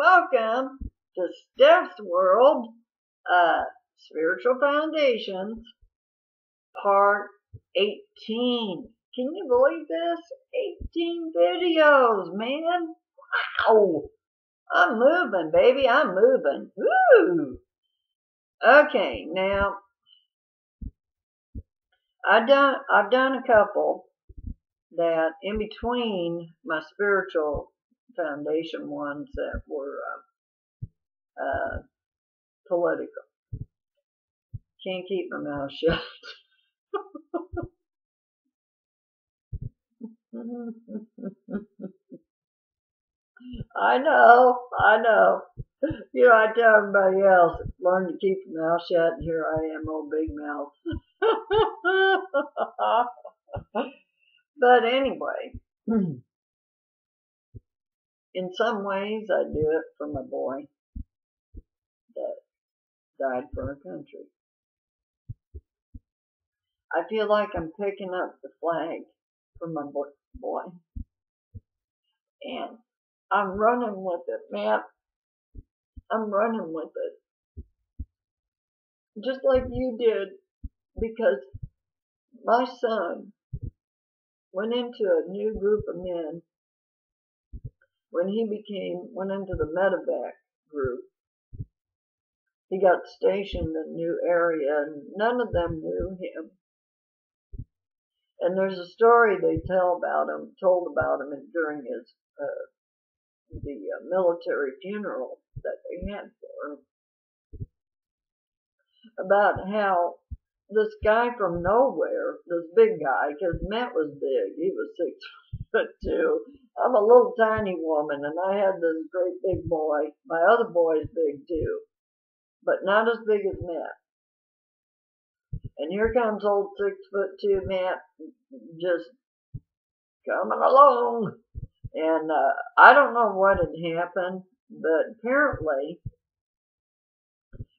welcome to Steph's World, Spiritual Foundations, Part 18. Can you believe this? 18 videos, man. Wow. I'm moving, baby. I'm moving. Woo! Okay, now I've done a couple that in between my spiritual foundation ones that were political. Can't keep my mouth shut. I know. You know, I tell everybody else, learn to keep your mouth shut, and here I am, old big mouth. But anyway, in some ways, I do it for my boy that died for our country. I feel like I'm picking up the flag for my boy, and I'm running with it, man. I'm running with it, just like you did, because my son went into a new group of men when he went into the medevac group. He got stationed in a new area, and none of them knew him. And there's a story they told about him during his the military funeral that they had for him, about how this guy from nowhere, this big guy, because Matt was big, he was 6'2". I'm a little tiny woman, and I had this great big boy. My other boy's big too, but not as big as Matt. And here comes old 6'2" Matt, just coming along. And I don't know what had happened, but apparently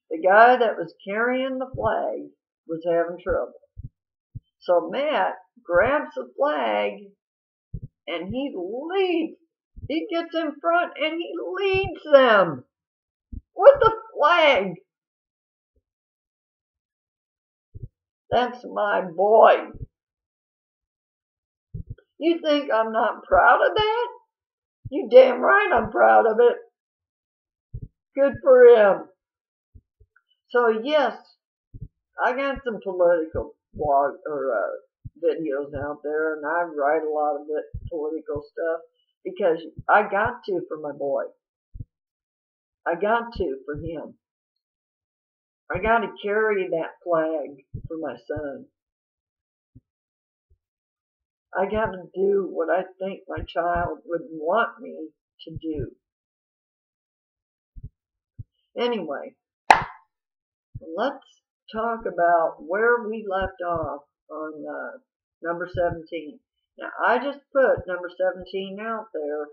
the guy that was carrying the flag was having trouble. So Matt grabs the flag and he leads. He gets in front and he leads them with the flag. That's my boy. You think I'm not proud of that? You damn right I'm proud of it. Good for him. So yes, I got some political videos out there, and I write a lot of political stuff because I got to for my boy. I got to for him. I got to carry that flag for my son. I got to do what I think my child would want me to do. Anyway, let's talk about where we left off on number 17. Now, I just put number 17 out there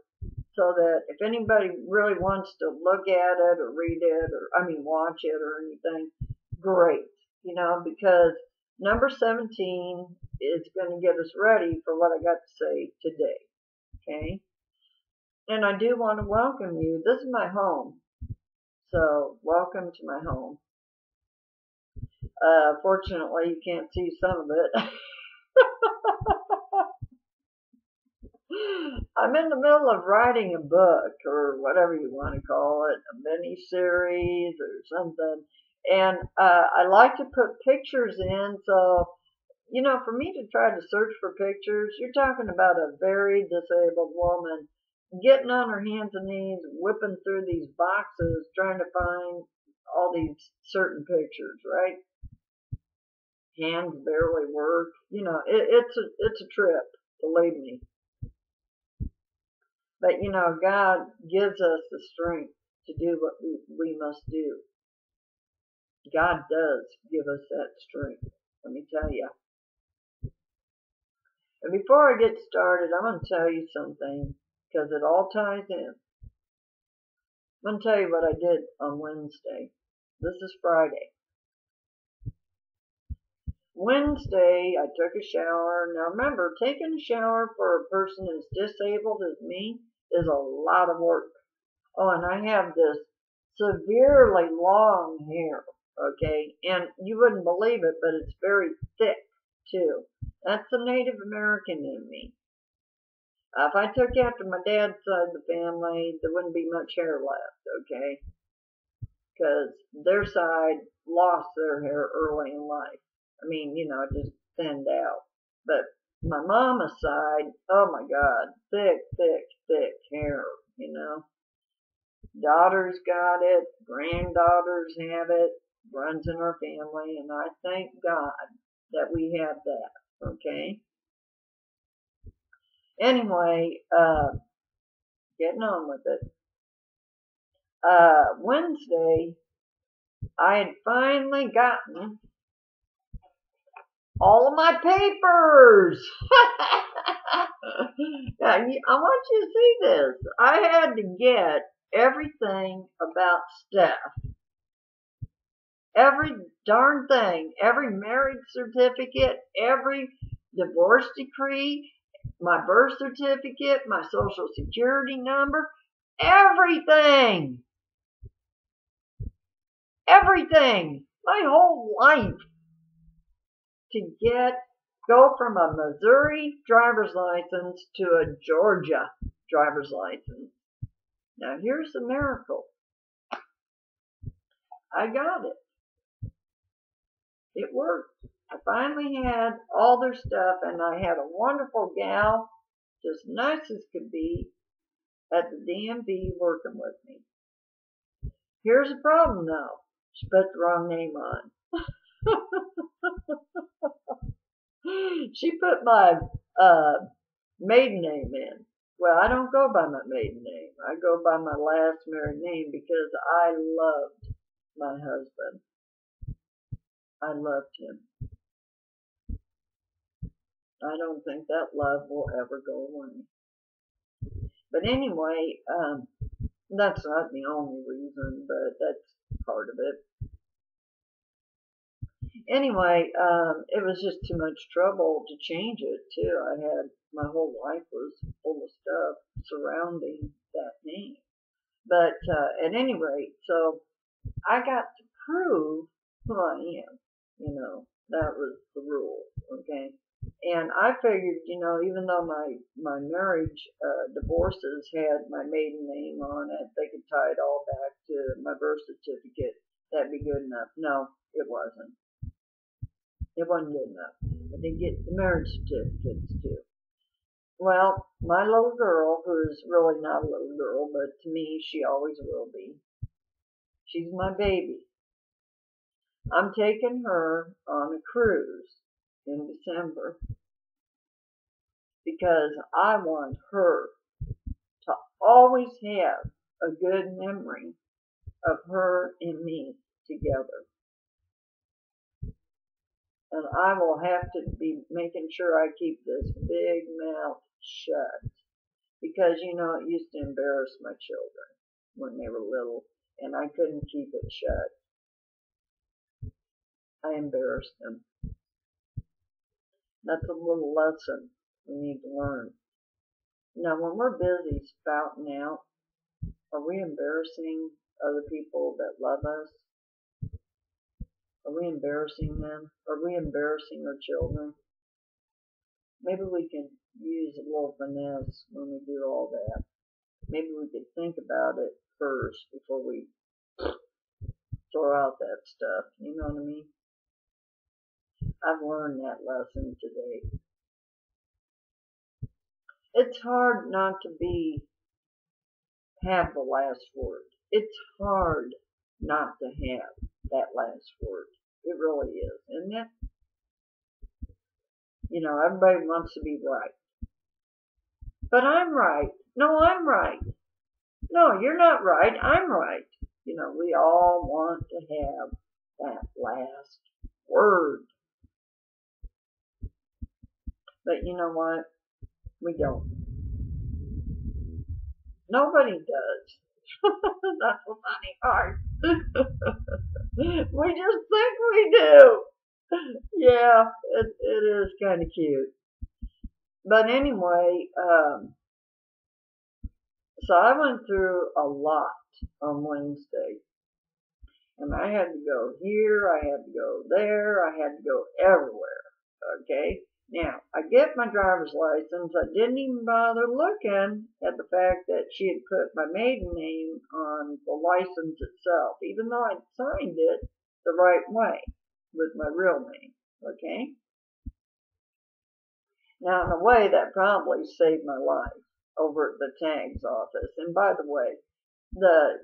so that if anybody really wants to look at it or read it watch it or anything, great. You know, because number 17 is going to get us ready for what I got to say today. Okay? And I do want to welcome you. This is my home. So, welcome to my home. Fortunately, you can't see some of it. I'm in the middle of writing a book, or whatever you want to call it, a mini-series or something. And I like to put pictures in, so, you know, for me to try to search for pictures, you're talking about a very disabled woman getting on her hands and knees, whipping through these boxes, trying to find all these certain pictures, right? Hands barely work. You know, it's a trip, believe me. But, you know, God gives us the strength to do what we must do. God does give us that strength, let me tell you. And before I get started, I'm going to tell you something, because it all ties in. I'm going to tell you what I did on Wednesday. This is Friday. Wednesday, I took a shower. Now remember, taking a shower for a person as disabled as me is a lot of work. Oh, and I have this severely long hair, okay? And you wouldn't believe it, but it's very thick, too. That's the Native American in me. If I took after my dad's side of the family, there wouldn't be much hair left, okay? Because their side lost their hair early in life. I mean, it just thinned out. But my mama's side, oh my God, thick, thick, thick hair, Daughters got it, granddaughters have it, runs in our family, and I thank God that we have that, okay? Anyway, getting on with it. Wednesday, I had finally gotten all of my papers. Now, I want you to see this. I had to get everything about Steph. Every darn thing. Every marriage certificate, every divorce decree, my birth certificate, my social security number, everything. Everything. My whole life. To go from a Missouri driver's license to a Georgia driver's license. Now here's the miracle. I got it. It worked. I finally had all their stuff, and I had a wonderful gal, just nice as could be, at the DMV working with me. Here's the problem though. She put the wrong name on. She put my maiden name in. Well, I don't go by my maiden name. I go by my last married name because I loved my husband. I loved him. I don't think that love will ever go away. But anyway, that's not the only reason, but that's part of it. Anyway, it was just too much trouble to change it too. My whole life was full of stuff surrounding that name. But at any rate, so I got to prove who I am. That was the rule, okay? And I figured, even though my marriage divorces had my maiden name on it, they could tie it all back to my birth certificate. That'd be good enough. No, it wasn't. It wasn't good enough. I didn't get the marriage certificates too. Well, my little girl, who's really not a little girl, but to me she always will be. She's my baby. I'm taking her on a cruise in December because I want her to always have a good memory of her and me together. And I will have to be making sure I keep this big mouth shut. Because, it used to embarrass my children when they were little, and I couldn't keep it shut. I embarrassed them. That's a little lesson we need to learn. Now, when we're busy spouting out, are we embarrassing other people that love us? Are we embarrassing them? Are we embarrassing our children? Maybe we can use a little finesse when we do all that. Maybe we could think about it first before we throw out that stuff. You know what I mean? I've learned that lesson today. It's hard not to have the last word. It's hard not to have that last word. It really is, isn't it? Everybody wants to be right. But I'm right. No, I'm right. No, you're not right. I'm right. We all want to have that last word. But you know what? We don't. Nobody does. That's the funny part. We just think we do. Yeah, it is kind of cute. But anyway, So I went through a lot on Wednesday. And I had to go here, I had to go there, I had to go everywhere. Okay? Now, I get my driver's license. I didn't even bother looking at the fact that she had put my maiden name on the license itself, even though I'd signed it the right way with my real name. Okay? Now, in a way, that probably saved my life over at the tags office. And by the way, the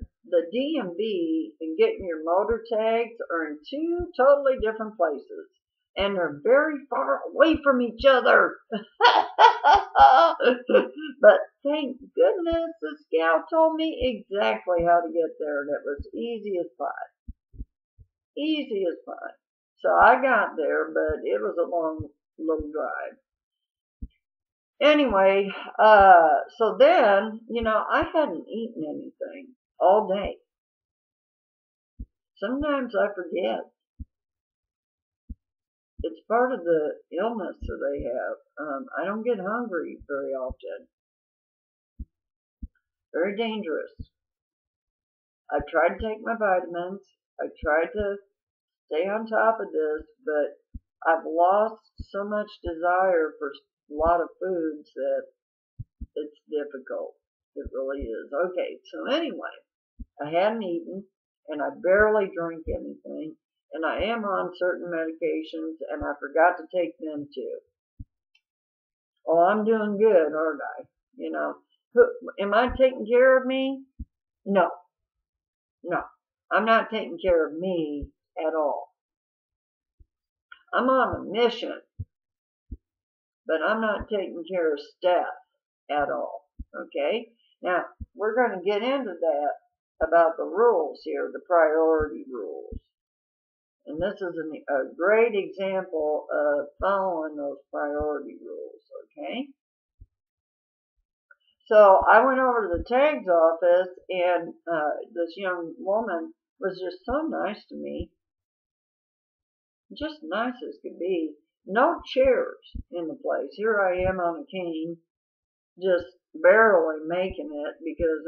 DMV and getting your motor tags are in two totally different places. And they're very far away from each other. But thank goodness this gal told me exactly how to get there, and it was easy as pie. Easy as pie. So I got there, but it was a long little drive. Anyway, so then, I hadn't eaten anything all day. Sometimes I forget. It's part of the illness that I have. I don't get hungry very often. Very dangerous. I tried to take my vitamins. I tried to stay on top of this, but I've lost so much desire for a lot of foods that it's difficult. It really is. Okay, so anyway, I hadn't eaten, and I barely drank anything, and I am on certain medications, and I forgot to take them too. Well, I'm doing good, aren't I? Am I taking care of me? No, I'm not taking care of me at all. I'm on a mission, but I'm not taking care of Steph at all. Okay? Now, we're going to get into that about the rules here, the priority rules. And this is a great example of following those priority rules, okay? So I went over to the tags office, and this young woman was just so nice to me. Just nice as could be. No chairs in the place. Here I am on a cane, just barely making it because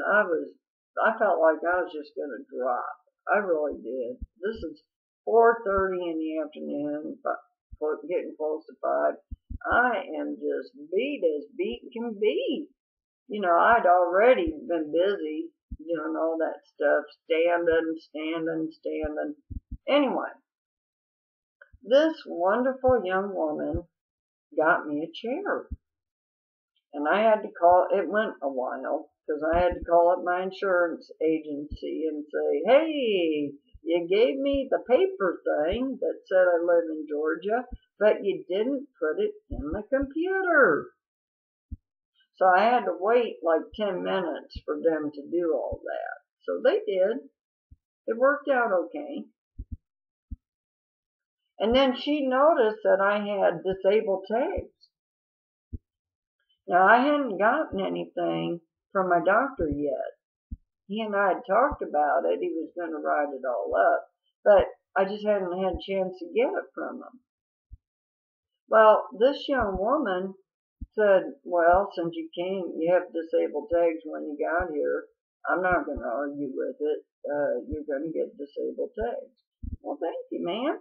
I felt like I was just going to drop. I really did. This is 4:30 in the afternoon, getting close to 5. I am just beat as beat can be. I'd already been busy doing all that stuff, standing. Anyway, this wonderful young woman got me a chair. And I had to it went a while, because I had to call up my insurance agency and say, hey, you gave me the paper thing that said I live in Georgia, but you didn't put it in the computer. So I had to wait like 10 minutes for them to do all that. So they did. It worked out okay. And then she noticed that I had disabled tags. Now, I hadn't gotten anything from my doctor yet. He and I had talked about it. He was going to write it all up, but I just hadn't had a chance to get it from him. Well, this young woman said, well, since you have disabled tags when you got here, I'm not going to argue with it. You're going to get disabled tags. Well, thank you, ma'am.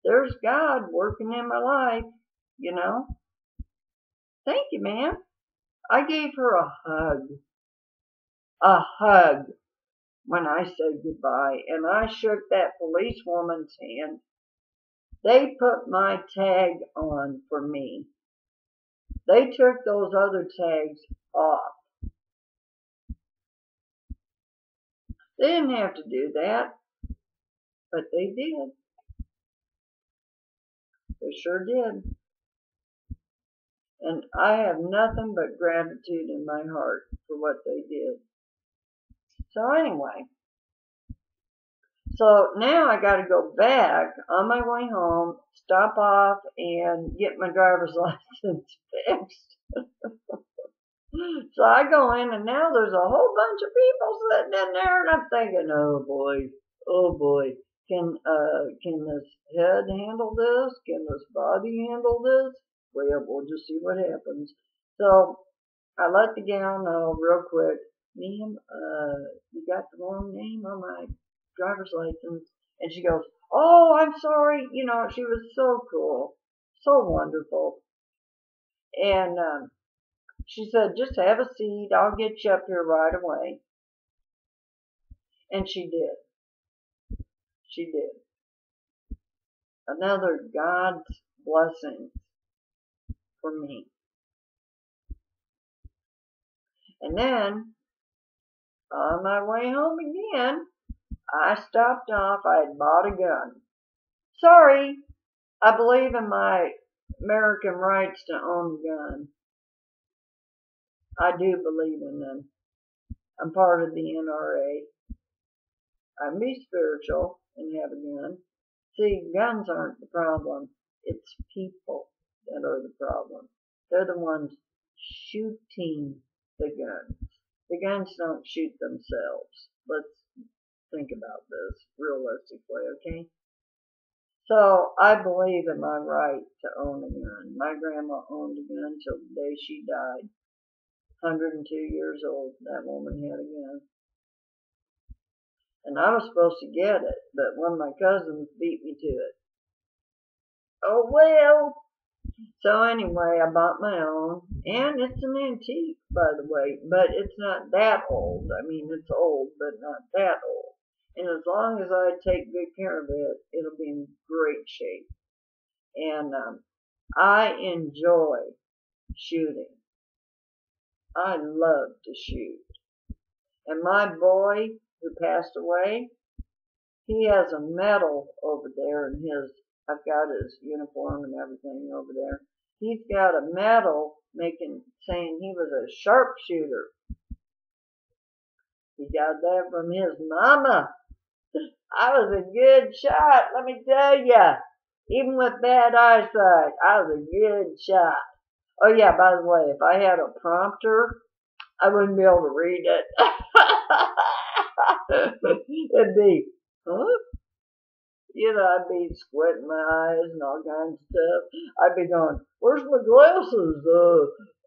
There's God working in my life, Thank you, ma'am. I gave her a hug when I said goodbye, and I shook that policewoman's hand. They put my tag on for me. They took those other tags off. They didn't have to do that, but they did. They sure did. And I have nothing but gratitude in my heart for what they did. So anyway, so now I got to go back on my way home, stop off, and get my driver's license fixed. So I go in, and now there's a whole bunch of people sitting in there, and I'm thinking, oh boy, can this head handle this? Can this body handle this? Well, we'll just see what happens. So I let the gal know real quick, ma'am, you got the wrong name on my driver's license. And she goes, oh, I'm sorry. You know, she was so cool, so wonderful. And she said, just have a seat. I'll get you up here right away. And she did. She did. Another God's blessing for me. And then, on my way home again, I stopped off. I had bought a gun. Sorry, I believe in my American rights to own a gun. I do believe in them. I'm part of the NRA. I can be spiritual and have a gun. See, guns aren't the problem. It's people that are the problem. They're the ones shooting the guns. The guns don't shoot themselves. Let's think about this realistically, okay? So I believe in my right to own a gun. My grandma owned a gun till the day she died. 102 years old, that woman had a gun. And I was supposed to get it, but one of my cousins beat me to it. Oh well. So anyway, I bought my own, and it's an antique, by the way, but it's not that old. I mean, it's old, but not that old. And as long as I take good care of it, it'll be in great shape. And I enjoy shooting. I love to shoot. And my boy, who passed away, he has a medal over there in his, I've got his uniform and everything over there. He's got a medal saying he was a sharpshooter. He got that from his mama. I was a good shot, let me tell ya. Even with bad eyesight, I was a good shot. Oh yeah, by the way, if I had a prompter, I wouldn't be able to read it. It'd be, huh? You know, I'd be squinting my eyes and all kinds of stuff. I'd be going, where's my glasses?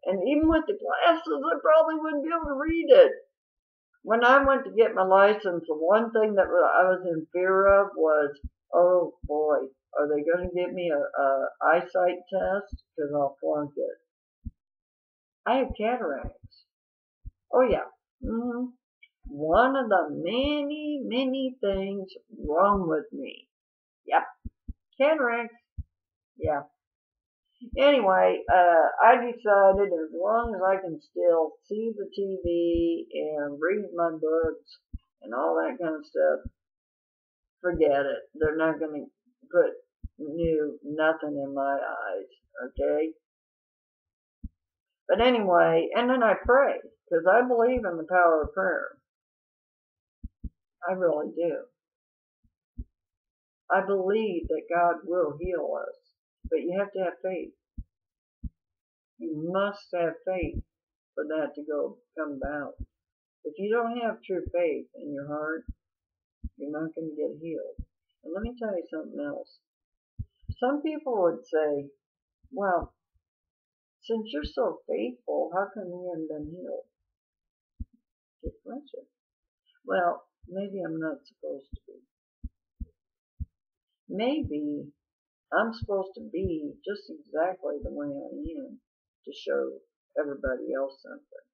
And even with the glasses, I probably wouldn't be able to read it. When I went to get my license, the one thing that I was in fear of was, oh boy, are they going to give me a eyesight test? Because I'll flunk it. I have cataracts. Oh yeah. One of the many, many things wrong with me. Yep. Cataracts. Yeah. Anyway, I decided as long as I can still see the TV and read my books and all that kind of stuff, forget it. They're not going to put nothing in my eyes, okay? But anyway, and then I pray, because I believe in the power of prayer. I really do. I believe that God will heal us, but you have to have faith. You must have faith for that to come about. If you don't have true faith in your heart, you're not going to get healed. And let me tell you something else. Some people would say, well, since you're so faithful, how come you haven't been healed? Get pressure. Well, maybe I'm not supposed to be. Maybe I'm supposed to be just exactly the way I am to show everybody else something.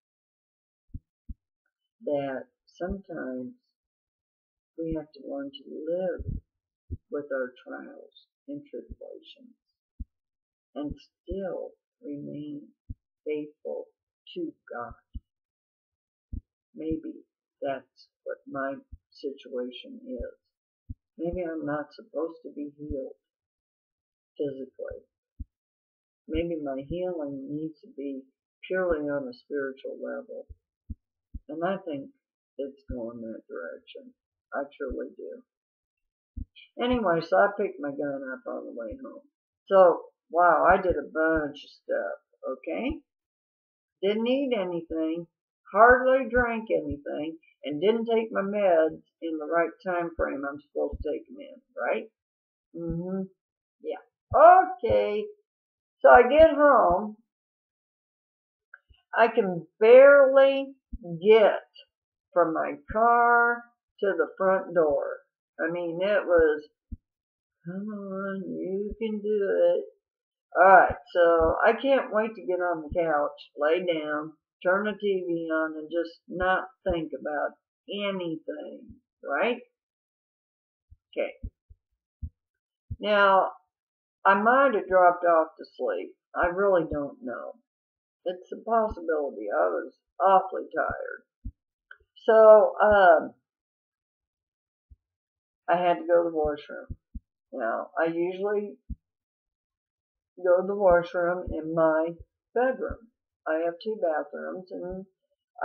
That sometimes we have to learn to live with our trials and tribulations and still remain faithful to God. Maybe that's what my situation is. Maybe I'm not supposed to be healed physically. Maybe my healing needs to be purely on a spiritual level. And I think it's going that direction. I truly do. Anyway, so I picked my gun up on the way home. So, wow, I did a bunch of stuff, okay? Didn't eat anything, hardly drank anything, and didn't take my meds in the right time frame I'm supposed to take them in, right? Yeah. Okay. So I get home, I can barely get from my car to the front door. I mean, it was, come on, you can do it. Alright, so I can't wait to get on the couch, lay down, turn the TV on, and just not think about anything, right? Okay. Now, I might have dropped off to sleep. I really don't know. It's a possibility. I was awfully tired. So, I had to go to the washroom. Now, I usually go to the washroom in my bedroom. I have 2 bathrooms, and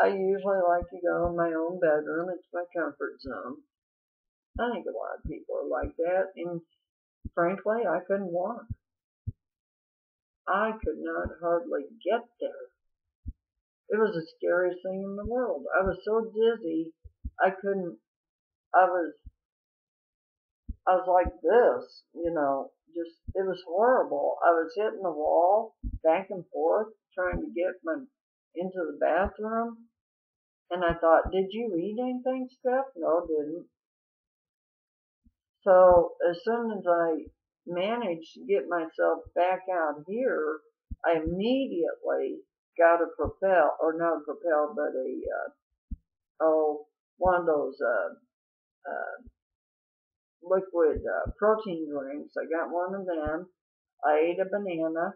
I usually like to go in my own bedroom. It's my comfort zone. I think a lot of people are like that, and frankly, I couldn't walk. I could not hardly get there. It was the scariest thing in the world. I was so dizzy, I couldn't, I was like this, just, it was horrible. I was hitting the wall back and forth trying to get into the bathroom. And I thought, did you eat anything, Steph? No, didn't. So as soon as I managed to get myself back out here, I immediately got a Propel, or not a Propel, but one of those liquid protein drinks. I got one of them. I ate a banana,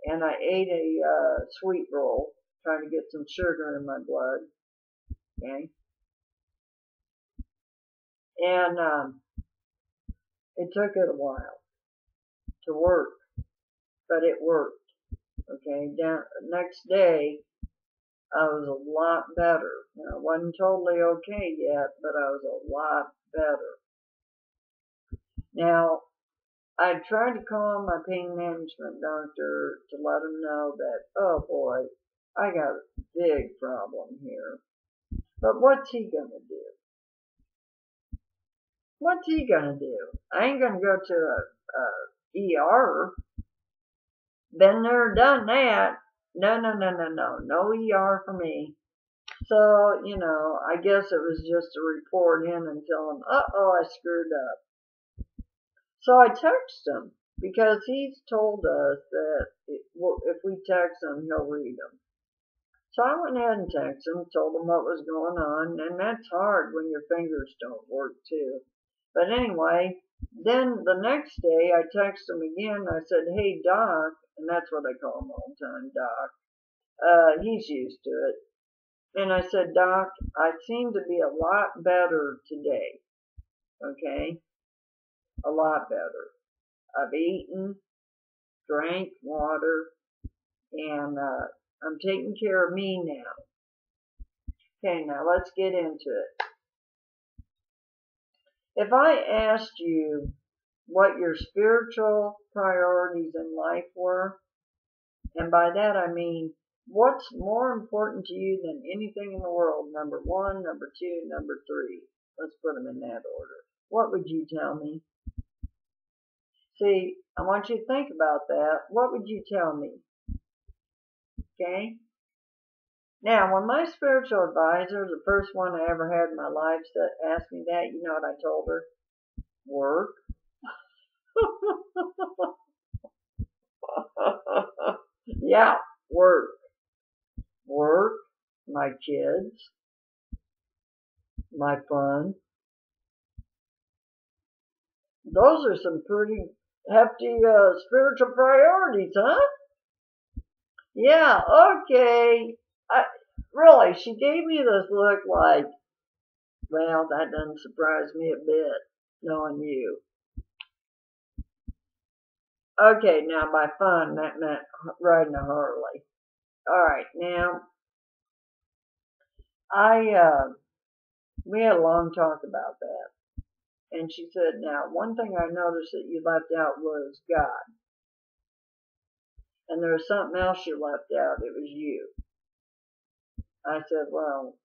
and I ate a sweet roll, trying to get some sugar in my blood. Okay, and it took it a while to work, but it worked. Okay, next day I was a lot better. I wasn't totally okay yet, but I was a lot better. Now, I tried to call my pain management doctor to let him know that, oh boy, I got a big problem here. But what's he gonna do? What's he gonna do? I ain't gonna go to a ER. Been there, done that. No, no, no, no, no. No ER for me. So, I guess it was just a report in and tell him, uh-oh, I screwed up. So I texted him because he's told us that if we text him, he'll read them. So I went ahead and texted him, told him what was going on, and that's hard when your fingers don't work too. But anyway, then the next day I texted him again. I said, hey, Doc, and that's what I call him all the time, Doc. He's used to it. And I said, Doc, I seem to be a lot better today. Okay? A lot better. I've eaten, drank water, and I'm taking care of me now. Okay, now let's get into it. If I asked you what your spiritual priorities in life were, and by that I mean what's more important to you than anything in the world, number 1, number 2, number 3, let's put them in that order, what would you tell me? See, I want you to think about that. What would you tell me? Okay? Now, when my spiritual advisor, the first one I ever had in my life, asked me that, you know what I told her? Work. Yeah, work. Work, my kids, my fun. Those are some pretty hefty spiritual priorities, huh? Yeah, okay. Really, she gave me this look like, well, that doesn't surprise me a bit, knowing you. Okay, now by fun, that meant riding a Harley. Alright, now, we had a long talk about that. And she said, now, one thing I noticed that you left out was God. And there was something else you left out. It was you. I said, well,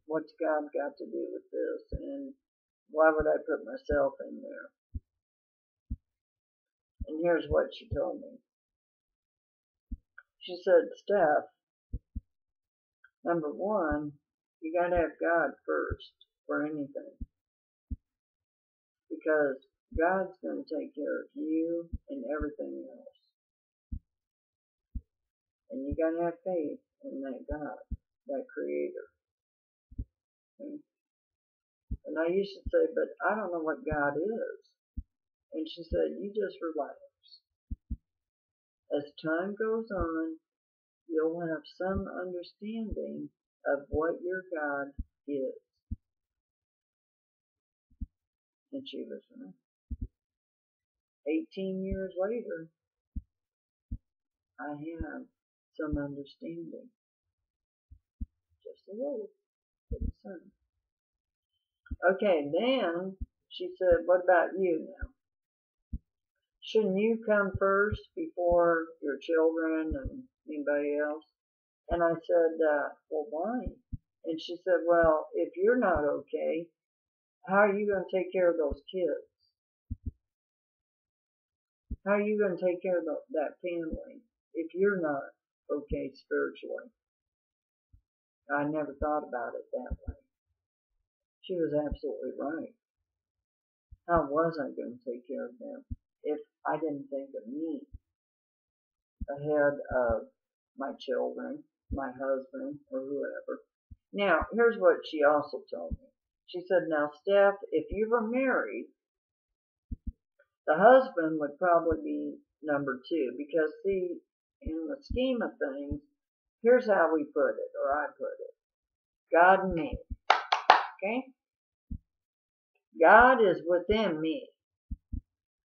what's God got to do with this? And why would I put myself in there? And here's what she told me. She said, Steph, Number one, you got to have God first for anything, because God's going to take care of you and everything else. And you got to have faith in that God, that Creator. Okay? And I used to say, but I don't know what God is. And she said, you just relax. As time goes on, you'll have some understanding of what your God is. And she was right. 18 years later, I have some understanding. Just a little for the son. Okay, then she said, what about you now? Shouldn't you come first before your children and anybody else? And I said, well, why? And she said, well, if you're not okay, how are you going to take care of those kids? How are you going to take care of that family if you're not okay spiritually? I never thought about it that way. She was absolutely right. How was I going to take care of them if I didn't think of me ahead of my children, my husband, or whoever? Now, here's what she also told me. She said, now, Steph, if you were married, the husband would probably be number two, because, see, in the scheme of things, here's how we put it, or I put it. God and me. Okay? God is within me.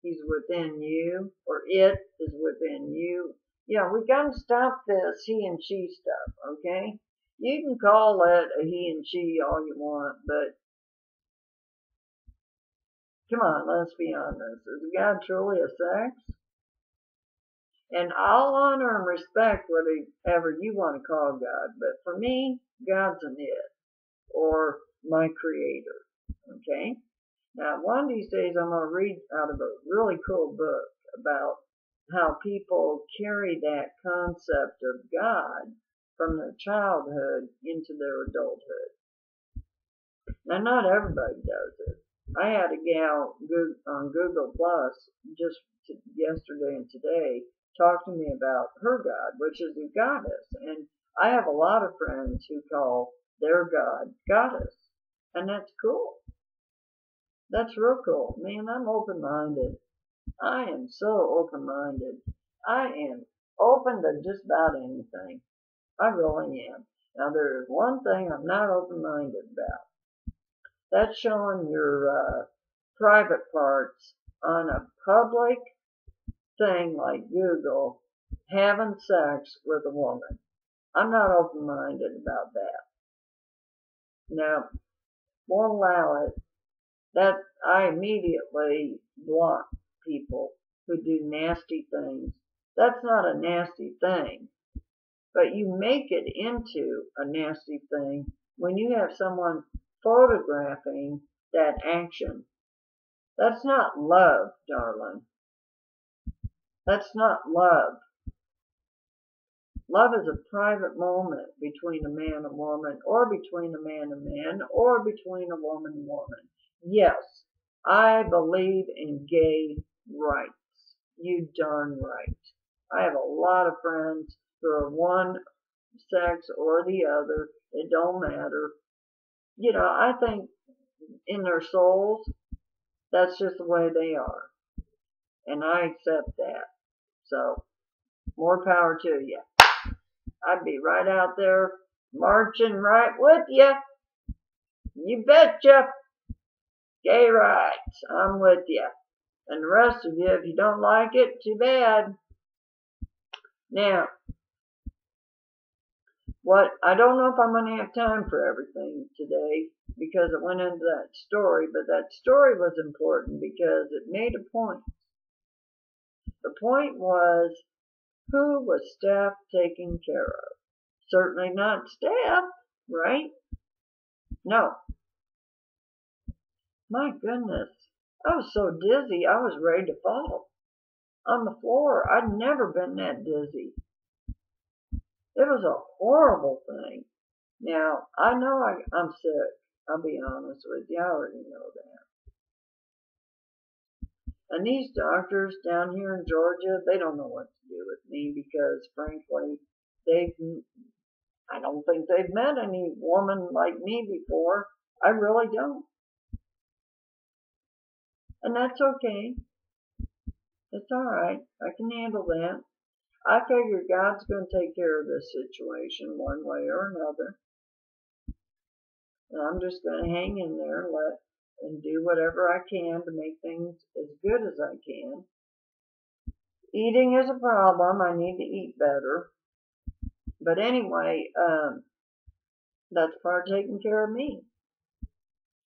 He's within you, or it is within you. Yeah, we got to stop this he and she stuff, okay? You can call it a he and she all you want, but come on, let's be honest. Is God truly a sex? And I'll honor and respect whatever you want to call God, but for me, God's an it, or my creator, okay? Now, one of these days I'm going to read out of a really cool book about how people carry that concept of God from their childhood into their adulthood. Now, not everybody does it. I had a gal on Google Plus just yesterday and today talk to me about her God, which is a goddess. And I have a lot of friends who call their God goddess. And that's cool. That's real cool. Man, I'm open-minded. I am so open-minded. I am open to just about anything. I really am. Now, there is one thing I'm not open-minded about. That's showing your private parts on a public thing like Google, having sex with a woman. I'm not open-minded about that. Now, won't allow it. That I immediately block people who do nasty things. That's not a nasty thing, but you make it into a nasty thing when you have someone photographing that action. That's not love, darling. That's not love. Love is a private moment between a man and woman, or between a man and man, or between a woman and woman. Yes, I believe in gay rights. You darn right. I have a lot of friends who are one sex or the other. It don't matter. You know, I think in their souls, that's just the way they are. And I accept that. So, more power to you. I'd be right out there marching right with you. You betcha. Gay rights, I'm with you. And the rest of you, if you don't like it, too bad. Now, I don't know if I'm going to have time for everything today because it went into that story, but that story was important because it made a point. The point was, who was Steph taking care of? Certainly not Steph, right? No. My goodness, I was so dizzy, I was ready to fall on the floor. I'd never been that dizzy. It was a horrible thing. Now, I know I'm sick. I'll be honest with you. I already know that. And these doctors down here in Georgia, they don't know what to do with me because, frankly, I don't think they've met any woman like me before. I really don't. And that's okay. It's all right. I can handle that. I figure God's going to take care of this situation one way or another. And I'm just going to hang in there and do whatever I can to make things as good as I can. Eating is a problem. I need to eat better. But anyway, that's part of taking care of me.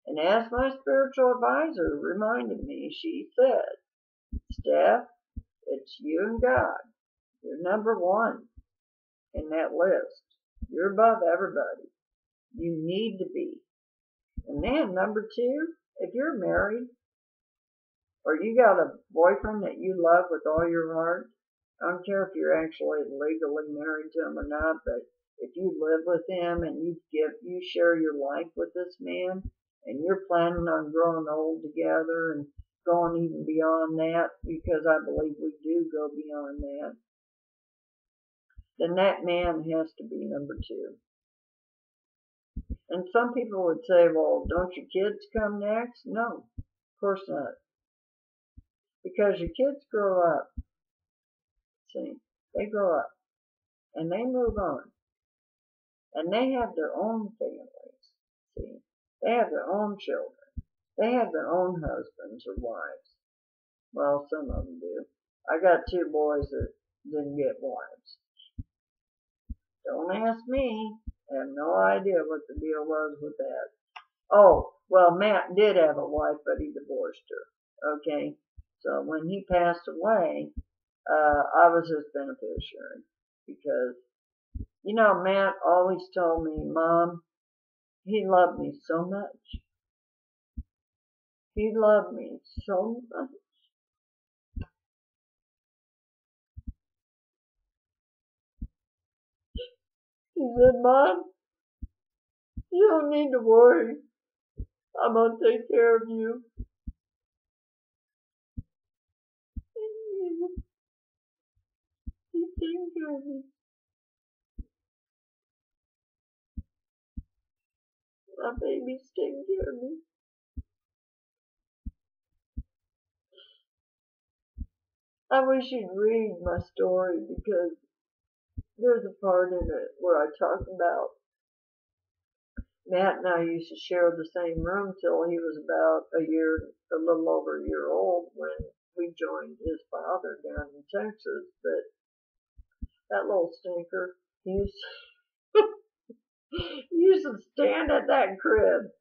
And as my spiritual advisor reminded me, she said, Steph, it's you and God. You're number one in that list. You're above everybody. You need to be. And then number two, if you're married or you got a boyfriend that you love with all your heart, I don't care if you're actually legally married to him or not, but if you live with him and you share your life with this man and you're planning on growing old together and going even beyond that, because I believe we do go beyond that, then that man has to be number two. And some people would say, well, don't your kids come next? No, of course not. Because your kids grow up. See, they grow up. And they move on. And they have their own families. See, they have their own children. They have their own husbands or wives. Well, some of them do. I got two boys that didn't get wives. Don't ask me. I have no idea what the deal was with that. Oh, well, Matt did have a wife, but he divorced her. Okay? So when he passed away, I was his beneficiary. Because, Matt always told me, Mom, he loved me so much. He loved me so much. He said, Mom, you don't need to worry. I'm going to take care of you. He's taking care of me. My baby's taking care of me. I wish you'd read my story because there's a part in it where I talk about Matt and I used to share the same room till he was about a little over a year old when we joined his father down in Texas. But that little stinker, he used to stand at that crib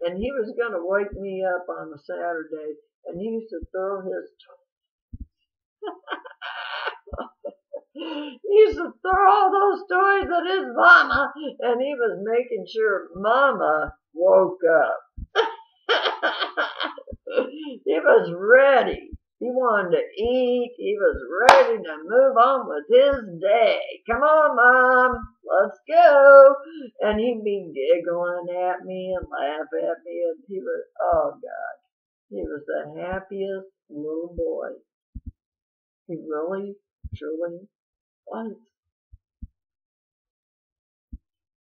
and he was going to wake me up on a Saturday and he used to throw his he used to throw all those toys at his mama, and he was making sure mama woke up. He was ready. He wanted to eat. He was ready to move on with his day. Come on, Mom, let's go. And he'd be giggling at me and laugh at me. And he was, oh God, he was the happiest little boy. He really, truly was.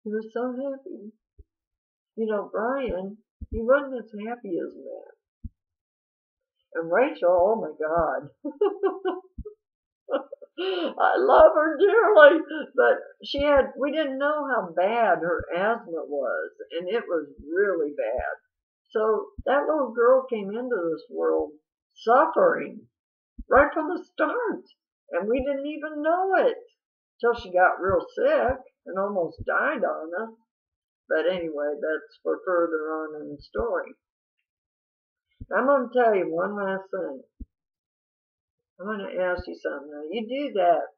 He was so happy. Brian, he wasn't as happy as Matt. And Rachel, oh my God. I love her dearly, but we didn't know how bad her asthma was, and it was really bad. So that little girl came into this world suffering right from the start, and we didn't even know it till she got real sick and almost died on us. But anyway, that's for further on in the story. I'm going to tell you one last thing. I'm going to ask you something. Now, you do that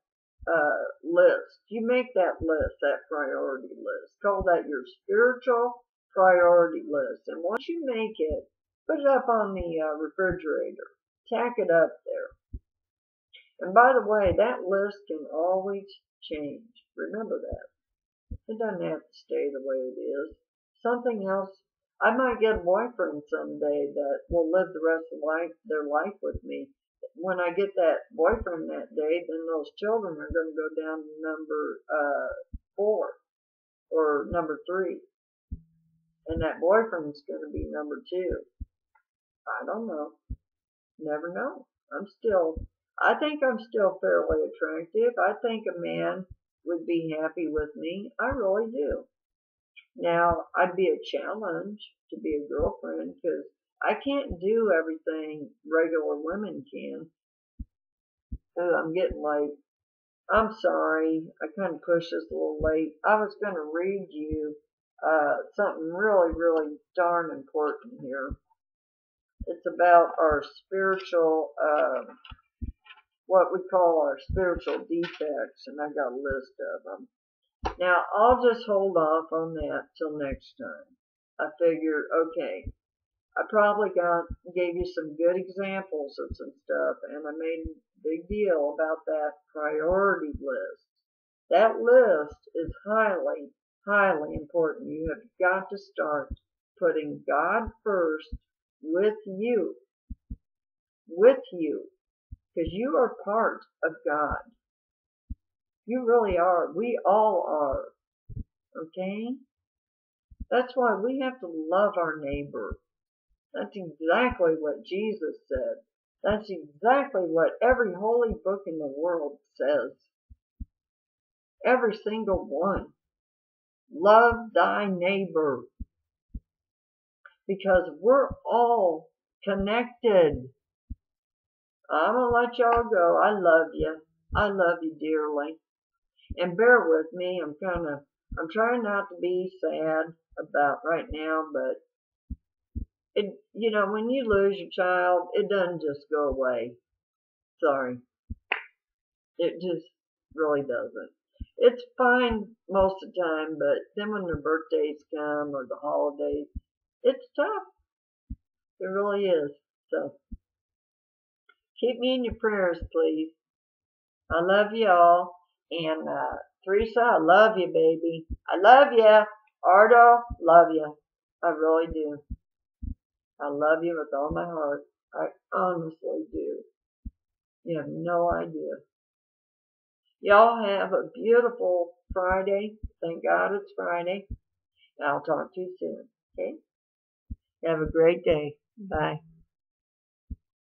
list. You make that list, that priority list. Call that your spiritual priority list. And once you make it, put it up on the refrigerator. Tack it up there. And by the way, that list can always change. Remember that. It doesn't have to stay the way it is. Something else. I might get a boyfriend someday that will live the rest of their life with me. When I get that boyfriend that day, then those children are going to go down to number 4 or number 3, and that boyfriend's going to be number 2. I don't know. Never know. I think I'm still fairly attractive. I think a man would be happy with me. I really do. Now, I'd be a challenge to be a girlfriend because I can't do everything regular women can. I'm getting late. I'm sorry. I kind of pushed this a little late. I was going to read you something really, really darn important here. It's about our spiritual, what we call our spiritual defects, and I got a list of them. Now, I'll just hold off on that till next time. I figured, okay, I probably gave you some good examples of some stuff, and I made a big deal about that priority list. That list is highly, highly important. You have got to start putting God first with you, because you are part of God. You really are. We all are. Okay? That's why we have to love our neighbor. That's exactly what Jesus said. That's exactly what every holy book in the world says. Every single one. Love thy neighbor. Because we're all connected. I'm going to let y'all go. I love you. I love you dearly. And bear with me. I'm trying not to be sad about right now, but when you lose your child, it doesn't just go away. Sorry. It just really doesn't. It's fine most of the time, but then when their birthdays come or the holidays, it's tough. It really is. So, keep me in your prayers, please. I love you all. And Teresa, I love you, baby. I love you. Ardo, love you. I really do. I love you with all my heart. I honestly do. You have no idea. Y'all have a beautiful Friday. Thank God it's Friday. And I'll talk to you soon. Okay? Have a great day. Bye.